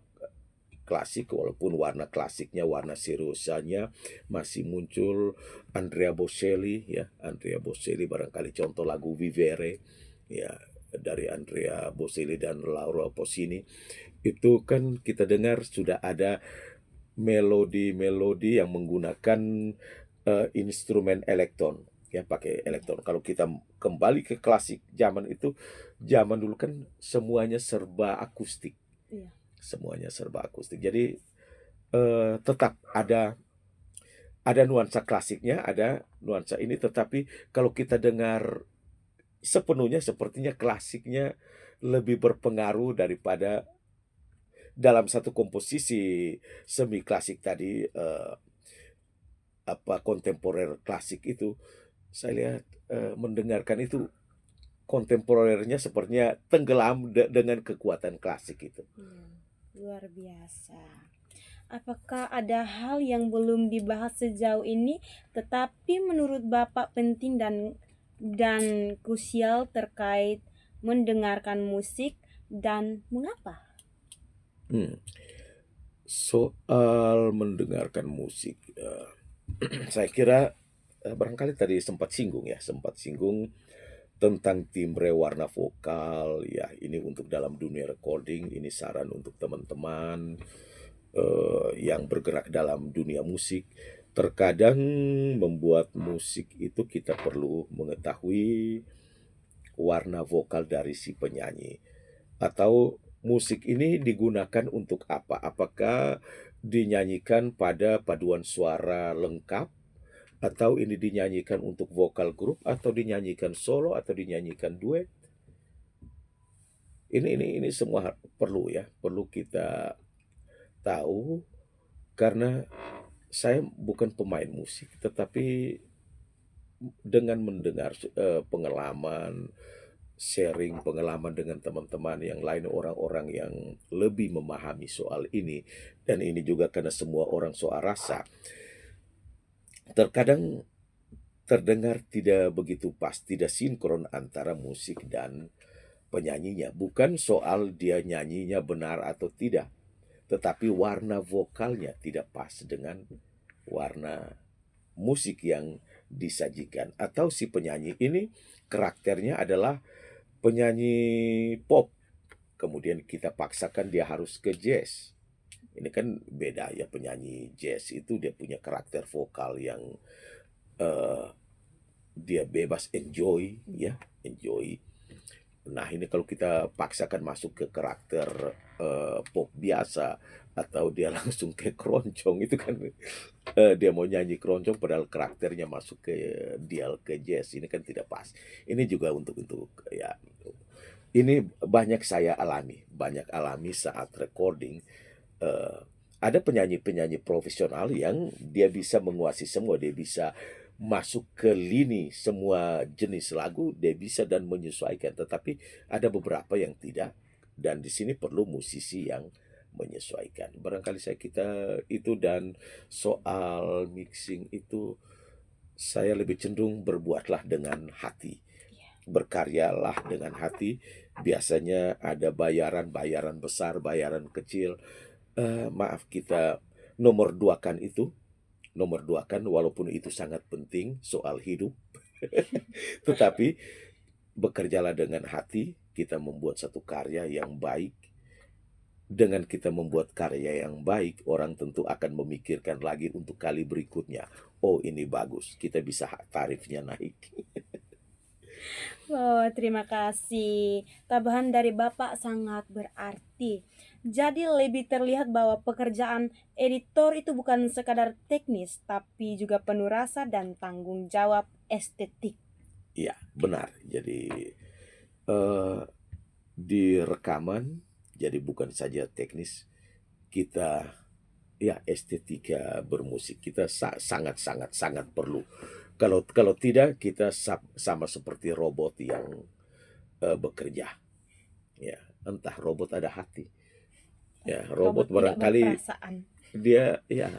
klasik, walaupun warna klasiknya, warna seriusanya masih muncul. Andrea Bocelli, ya Andrea Bocelli barangkali contoh lagu Vivere, ya dari Andrea Bocelli dan Laura Pausini, itu kan kita dengar sudah ada melodi-melodi yang menggunakan instrumen elektron, ya pakai elektron. Kalau kita kembali ke klasik zaman itu, zaman dulu kan semuanya serba akustik, Iya. semuanya serba akustik. Jadi tetap ada nuansa klasiknya, ada nuansa ini, tetapi kalau kita dengar sepenuhnya sepertinya klasiknya lebih berpengaruh daripada dalam satu komposisi semi klasik tadi, kontemporer klasik itu. Saya lihat mendengarkan itu kontemporernya sepertinya tenggelam dengan kekuatan klasik itu. Iya, luar biasa. Apakah ada hal yang belum dibahas sejauh ini, tetapi menurut Bapak penting dan krusial terkait mendengarkan musik dan mengapa? Hmm. Soal mendengarkan musik, saya kira barangkali tadi sempat singgung tentang timbre warna vokal ya. Ini untuk dalam dunia recording, ini saran untuk teman-teman yang bergerak dalam dunia musik. Terkadang membuat musik itu kita perlu mengetahui warna vokal dari si penyanyi, atau musik ini digunakan untuk apa? Apakah dinyanyikan pada paduan suara lengkap, atau ini dinyanyikan untuk vokal grup, atau dinyanyikan solo, atau dinyanyikan duet? Ini semua perlu ya, perlu kita tahu, karena saya bukan pemain musik, tetapi dengan mendengar pengalaman, sharing pengalaman dengan teman-teman yang lain, orang-orang yang lebih memahami soal ini, dan ini juga karena semua orang soal rasa, terkadang terdengar tidak begitu pas, tidak sinkron antara musik dan penyanyinya. Bukan soal dia nyanyinya benar atau tidak, tetapi warna vokalnya tidak pas dengan warna musik yang disajikan. Atau si penyanyi ini karakternya adalah penyanyi pop, kemudian kita paksakan dia harus ke jazz. Ini kan beda ya, penyanyi jazz itu dia punya karakter vokal yang eh, dia bebas enjoy ya, enjoy. Nah, ini kalau kita paksakan masuk ke karakter pop biasa, atau dia langsung ke keroncong, itu kan dia mau nyanyi keroncong padahal karakternya masuk ke dial ke jazz, ini kan tidak pas. Ini juga untuk ya, ini banyak alami saat recording. eh, ada penyanyi-penyanyi profesional yang dia bisa menguasai semua, dia bisa masuk ke lini semua jenis lagu, dia bisa dan menyesuaikan. Tetapi ada beberapa yang tidak, dan di sini perlu musisi yang menyesuaikan. Barangkali saya kita itu. Dan soal mixing itu, saya lebih cenderung berbuatlah dengan hati, berkaryalah dengan hati. Biasanya ada bayaran besar, bayaran kecil. Maaf, kita nomor duakan itu, nomor dua kan, walaupun itu sangat penting soal hidup, tetapi bekerjalah dengan hati, kita membuat satu karya yang baik. Dengan kita membuat karya yang baik, orang tentu akan memikirkan lagi untuk kali berikutnya. Oh, ini bagus, kita bisa tarifnya naik. Oh, terima kasih. Tambahan dari Bapak sangat berarti. Jadi lebih terlihat bahwa pekerjaan editor itu bukan sekadar teknis, tapi juga penuh rasa dan tanggung jawab estetik. Iya, benar. Jadi di rekaman, jadi bukan saja teknis, kita ya estetika bermusik kita sangat sangat sangat perlu. Kalau tidak kita sama seperti robot yang bekerja. Ya, entah robot ada hati. Ya, robot tidak barangkali berperasaan. dia ya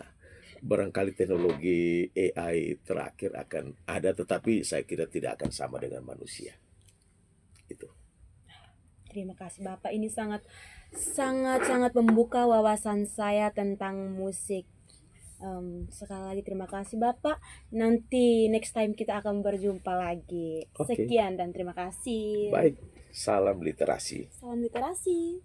barangkali teknologi AI terakhir akan ada, tetapi saya kira tidak akan sama dengan manusia. Itu. Terima kasih Bapak, ini sangat membuka wawasan saya tentang musik. Sekali lagi terima kasih Bapak. Nanti next time kita akan berjumpa lagi. Oke. Sekian dan terima kasih. Baik, salam literasi. Salam literasi.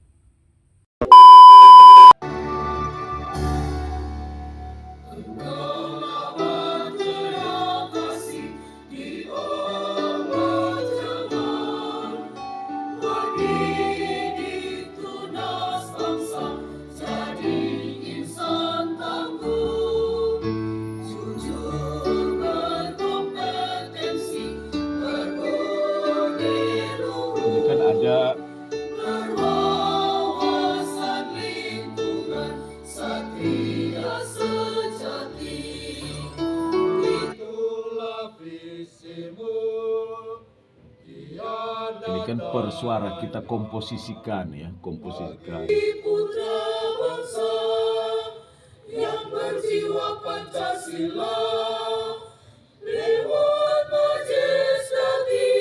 Ini kan ada ini kan per suara kita komposisikan ya, komposisikan. Putra bangsa yang berjiwa Pancasila lewat majestati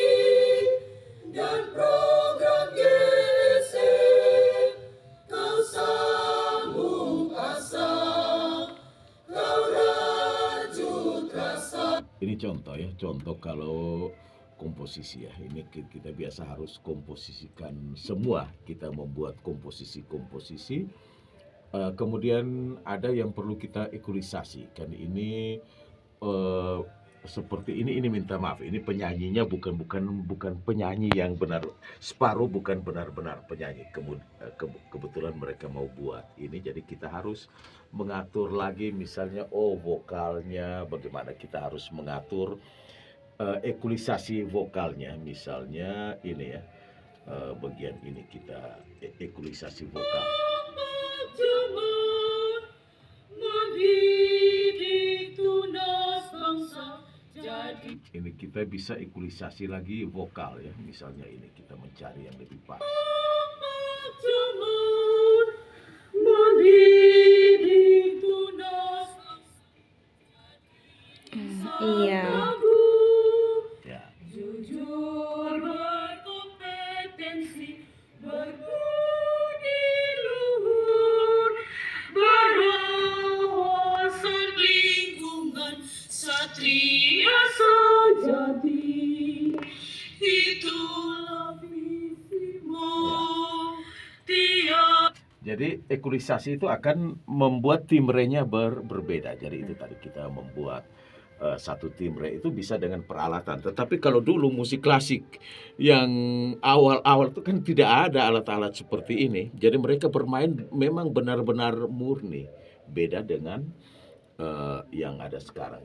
dan program GSM kau sambung asa, kau rajut rasa. Ini contoh ya, contoh kalau komposisi ya. Ini kita biasa harus komposisikan semua. Kita membuat komposisi-komposisi. Kemudian ada yang perlu kita ekualisasi. Kan ini seperti ini minta maaf. Ini penyanyinya bukan penyanyi yang benar. Separuh bukan benar-benar penyanyi. Kebetulan mereka mau buat ini. Jadi kita harus mengatur lagi misalnya vokalnya bagaimana, kita harus mengatur ekualisasi vokalnya, misalnya ini ya, bagian ini kita ekualisasi vokal. Ini kita bisa ekualisasi lagi vokal ya, misalnya ini kita mencari yang lebih pas. Iya. Ya. Jujur berkompetensi, berbudi luhur, berwawasan lingkungan, satria sejati, itulah visimu. Jadi ekualisasi itu akan membuat timbrenya berbeda. Jadi itu tadi kita membuat satu timbre itu bisa dengan peralatan. Tetapi kalau dulu musik klasik yang awal-awal itu kan tidak ada alat-alat seperti ini. Jadi mereka bermain memang benar-benar murni. Beda dengan yang ada sekarang.